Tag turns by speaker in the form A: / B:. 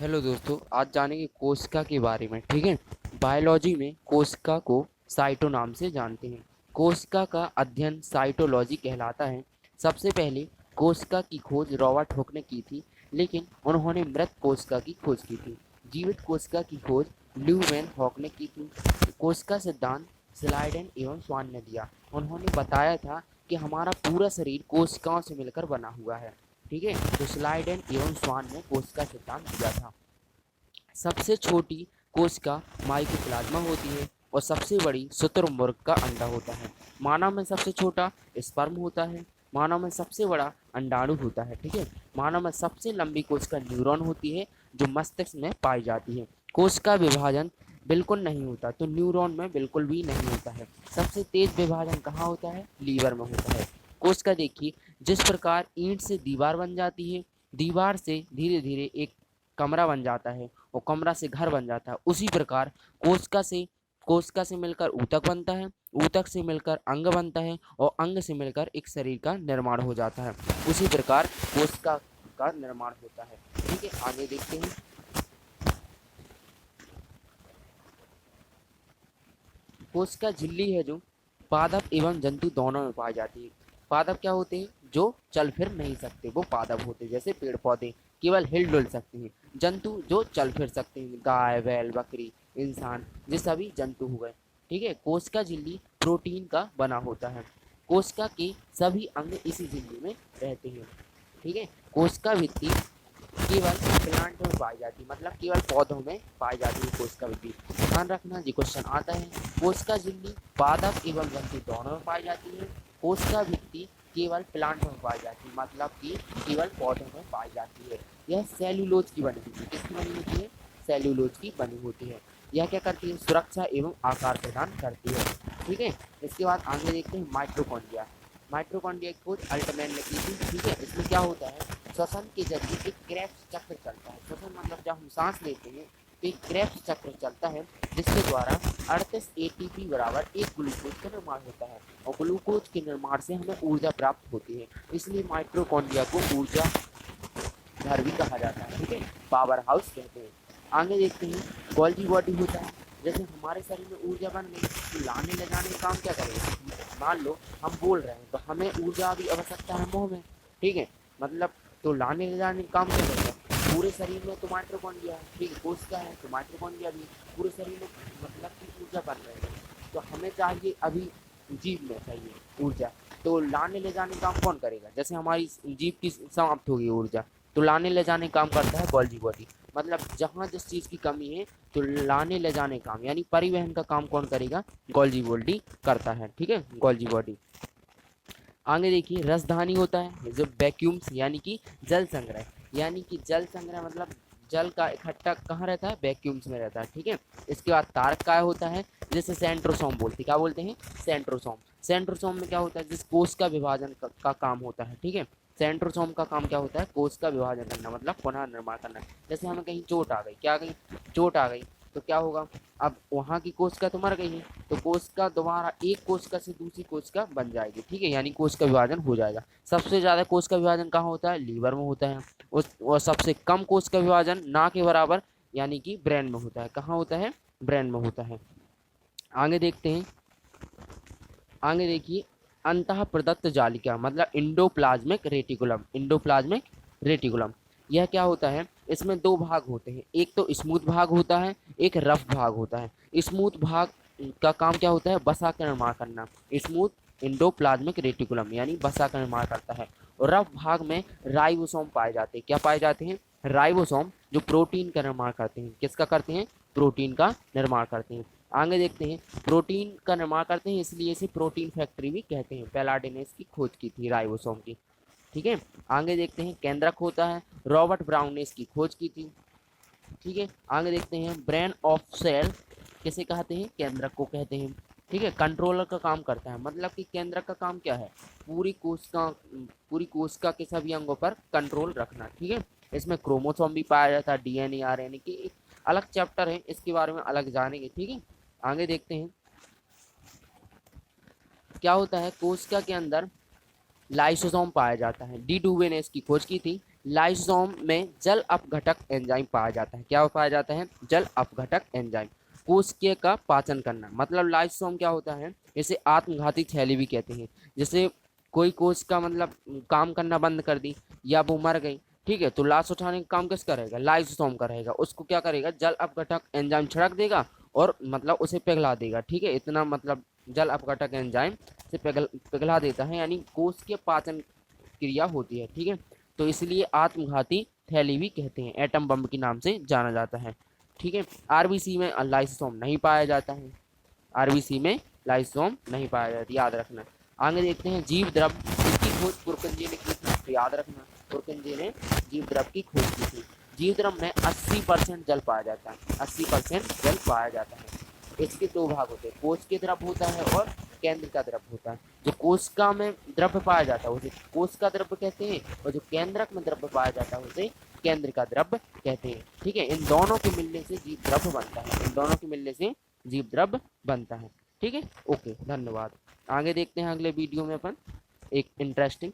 A: Hello दोस्तों, आज जानेंगे कोशिका के बारे में। ठीक है। बायोलॉजी में कोशिका को साइटो नाम से जानते हैं। कोशिका का अध्ययन साइटोलॉजी कहलाता है। सबसे पहले कोशिका की खोज रॉबर्ट हुक ने की थी, लेकिन उन्होंने मृत कोशिका की खोज की थी। जीवित कोशिका की खोज ल्यूवेन हॉक ने की थी। कोशिका सिद्धांत स्लाइडेन एवं स्वान ने दिया। उन्होंने बताया था कि हमारा पूरा शरीर कोशिकाओं से मिलकर बना हुआ है। ठीक है। तो स्लाइडेन एवं स्वान ने कोशिका सिद्धांत दिया था। सबसे छोटी कोशिका माइकोप्लाज्मा होती है और सबसे बड़ी शुतुरमुर्ग का अंडा होता है। मानव में सबसे छोटा स्पर्म होता है। मानव में सबसे बड़ा अंडाणु होता है। ठीक है। मानव में सबसे लंबी कोशिका न्यूरॉन होती है, जो मस्तिष्क में पाई जाती है। कोशिका विभाजन बिल्कुल नहीं होता, तो न्यूरॉन में बिल्कुल भी नहीं होता है। सबसे तेज विभाजन कहाँ होता है? लीवर में होता है। कोशिका देखिए, जिस प्रकार ईंट से दीवार बन जाती है, दीवार से धीरे धीरे एक कमरा बन जाता है और कमरा से घर बन जाता है, उसी प्रकार कोशिका से मिलकर ऊतक बनता है, ऊतक से मिलकर अंग बनता है और अंग से मिलकर एक शरीर का निर्माण हो जाता है। उसी प्रकार कोशिका का निर्माण होता है। ठीक है, आगे देखते हैं। कोशिका झिल्ली है जो पादप एवं जंतु दोनों में पाई जाती है। पादप क्या होते हैं? जो चल फिर नहीं सकते, वो पादप होते हैं। जैसे पेड़ पौधे केवल हिल डुल सकते हैं। जंतु जो चल फिर सकते हैं, गाय बैल बकरी इंसान, ये सभी जंतु हो गए। ठीक है। कोशिका झिल्ली प्रोटीन का बना होता है। कोशिका के सभी अंग इसी झिल्ली में रहते हैं। ठीक है। कोशिका भित्ति केवल प्लांट में पाई जाती है, मतलब केवल पौधों में पाई जाती है कोशिका भित्ति। ध्यान रखना, जी क्वेश्चन आता है। कोशिका झिल्ली पादप एवं जंतु दोनों में पाई जाती है। कोशिका भित्ति केवल प्लांट में पाई जाती है, मतलब कि केवल पौधों में पाई जाती है। यह सेल्यूलोज की बनी होती है। किसकी बनी होती है? सेल्यूलोज की बनी होती है। यह क्या करती है? सुरक्षा एवं आकार प्रदान करती है। ठीक है। इसके बाद आगे देखते हैं माइटोकॉन्ड्रिया। माइटोकॉन्ड्रिया की खोज अल्टमैन ने की थी। ठीक है। इसमें क्या होता है? श्वसन के जरिए एक क्रेब्स चक्र चलता है। श्वसन मतलब जब हम सांस लेते हैं तो एक क्रेब्स चक्र चलता है, जिसके द्वारा 38 एटीपी बराबर एक ग्लूकोज का निर्माण होता है और ग्लूकोज के निर्माण से हमें ऊर्जा प्राप्त होती है। इसलिए माइटोकॉन्ड्रिया को ऊर्जा घर भी कहा जाता है। ठीक है। पावर हाउस कहते हैं। आगे देखते हैं। गोल्जी बॉडी होता है। जैसे हमारे शरीर में ऊर्जा बन गई तो लाने ले जाने का काम क्या करेगा? मान लो हम बोल रहे हैं तो हमें ऊर्जा भी आवश्यकता है मुंह में। ठीक है। मतलब तो लाने ले जाने का काम क्या करेगा? पूरे शरीर में तो माइटोकॉन्ड्रिया है। ठीक है। कोशिका है तो माइटोकॉन्ड्रिया भी पूरे शरीर में, मतलब की ऊर्जा बन रही है। तो हमें चाहिए अभी जीभ में चाहिए ऊर्जा, तो लाने ले जाने का काम कौन करेगा? जैसे हमारी जीभ की समाप्त होगी ऊर्जा, तो लाने ले जाने काम करता है गोल्जी बॉडी। मतलब जहाँ जिस चीज़ की कमी है तो लाने ले जाने काम यानी परिवहन का काम कौन करेगा? गोल्जी बॉडी करता है। ठीक है। Golgi body. आगे देखिए, रसधानी होता है जो वैक्यूम्स यानी कि जल संग्रह, यानी कि जल संग्रह मतलब जल का इकट्ठा कहाँ रहता है? वैक्यूम्स में रहता है। ठीक है। इसके बाद तारक काय होता है, जिसे सेंट्रोसोम बोलते हैं। क्या बोलते हैं? सेंट्रोसोम। सेंट्रोसोम में क्या होता है? जिस कोश का विभाजन का काम होता है। ठीक है। सेंट्रोसोम का काम क्या होता है? कोश का विभाजन करना, मतलब पुनर्निर्माण करना। जैसे हमें कहीं चोट आ गई, क्या आ गई? चोट आ गई, तो क्या होगा? अब वहाँ की कोशिका तो मर गई है, तो कोशिका दोबारा एक कोशिका से दूसरी कोशिका बन जाएगी। ठीक है। यानी कोश का विभाजन हो जाएगा। सबसे ज़्यादा कोश का विभाजन कहाँ होता है? लीवर में होता है। उस और सबसे कम कोश का विभाजन ना के बराबर यानी कि ब्रेन में होता है। कहाँ होता है? ब्रेन में होता है। आगे देखते हैं। आगे देखिए, अंतः प्रदत्त जालिका मतलब इंडोप्लाज्मिक रेटिकुलम। इंडोप्लाज्मिक रेटिकुलम यह क्या होता है? इसमें दो भाग होते हैं। एक तो स्मूथ भाग होता है, एक रफ भाग होता है। स्मूथ भाग का काम क्या होता है? वसा का निर्माण करना। स्मूथ इंडोप्लाज्मिक रेटिकुलम यानी वसा का निर्माण करता है। और रफ भाग में राइबोसोम पाए जाते हैं। क्या पाए जाते हैं? राइबोसोम, जो प्रोटीन का निर्माण करते हैं। किसका करते हैं? प्रोटीन का निर्माण करते हैं। आगे देखते हैं। प्रोटीन का निर्माण करते हैं, इसलिए इसे प्रोटीन फैक्ट्री भी कहते हैं। पैलाडे ने इसकी खोज की थी राइबोसोम की। ठीक है। आगे देखते हैं। केंद्रक होता है, रॉबर्ट ब्राउन ने इसकी खोज की थी। ठीक है। आगे देखते हैं। ब्रेन ऑफ सेल किसे कहते हैं? केंद्रक को कहते हैं। ठीक है। कंट्रोलर का काम करता है, मतलब कि केंद्रक का काम क्या है? पूरी कोशिका के सभी अंगों पर कंट्रोल रखना। ठीक है। इसमें क्रोमोसोम भी पाया जाता है, डीएनए आरएनए की एक अलग चैप्टर है, इसके बारे में अलग जानेंगे। ठीक है। आगे देखते हैं। क्या होता है? कोशिका के अंदर लाइसोसोम पाया जाता है। डी डुवे ने इसकी खोज की थी। लाइसोसोम में जल अपघटक एंजाइम पाया जाता है। क्या पाया जाता है? जल अपघटक एंजाइम। कोशिका का पाचन करना, मतलब लाइसोसोम क्या होता है, इसे आत्मघाती थैली भी कहते हैं। जैसे कोई कोशिका मतलब काम करना बंद कर दी या वो मर गई, ठीक है, तो लाश उठाने का काम किसका रहेगा? लाइसोसोम का रहेगा। उसको क्या करेगा? जल अपघटक एंजाइम छिड़क देगा और मतलब उसे पिघला देगा, ठीक है, इतना मतलब जल अपघटक एंजाइम से पिघला देता है, यानी कोश के पाचन क्रिया होती है, ठीक है। तो इसलिए आत्मघाती थैली भी कहते हैं, एटम बम के नाम से जाना जाता है, ठीक है। आरबीसी में लाइसोसोम नहीं पाया जाता है, आरबीसी में लाइसोसोम नहीं पाया जाता, याद रखना। आगे देखते हैं जीव द्रव, इसकी खोज पुरकंजी ने की थी, तो याद रखना पुरकंजी ने जीव द्रव की खोज की थी। जीव द्रव में 80% जल पाया जाता है, 80% जल पाया जाता है। इसके दो भाग होते हैं, कोश के द्रव होता है और केंद्र का द्रव होता है। जो कोशिका में द्रव्य पाया जाता है उसे कोश का द्रव्य कहते हैं, और जो केंद्रक में द्रव्य पाया जाता है उसे केंद्र का द्रव्य कहते हैं, ठीक है। इन दोनों के मिलने से जीव द्रव्य बनता है, इन दोनों के मिलने से जीव द्रव्य बनता है, ठीक है। ओके, धन्यवाद। आगे देखते हैं अगले वीडियो में अपन एक इंटरेस्टिंग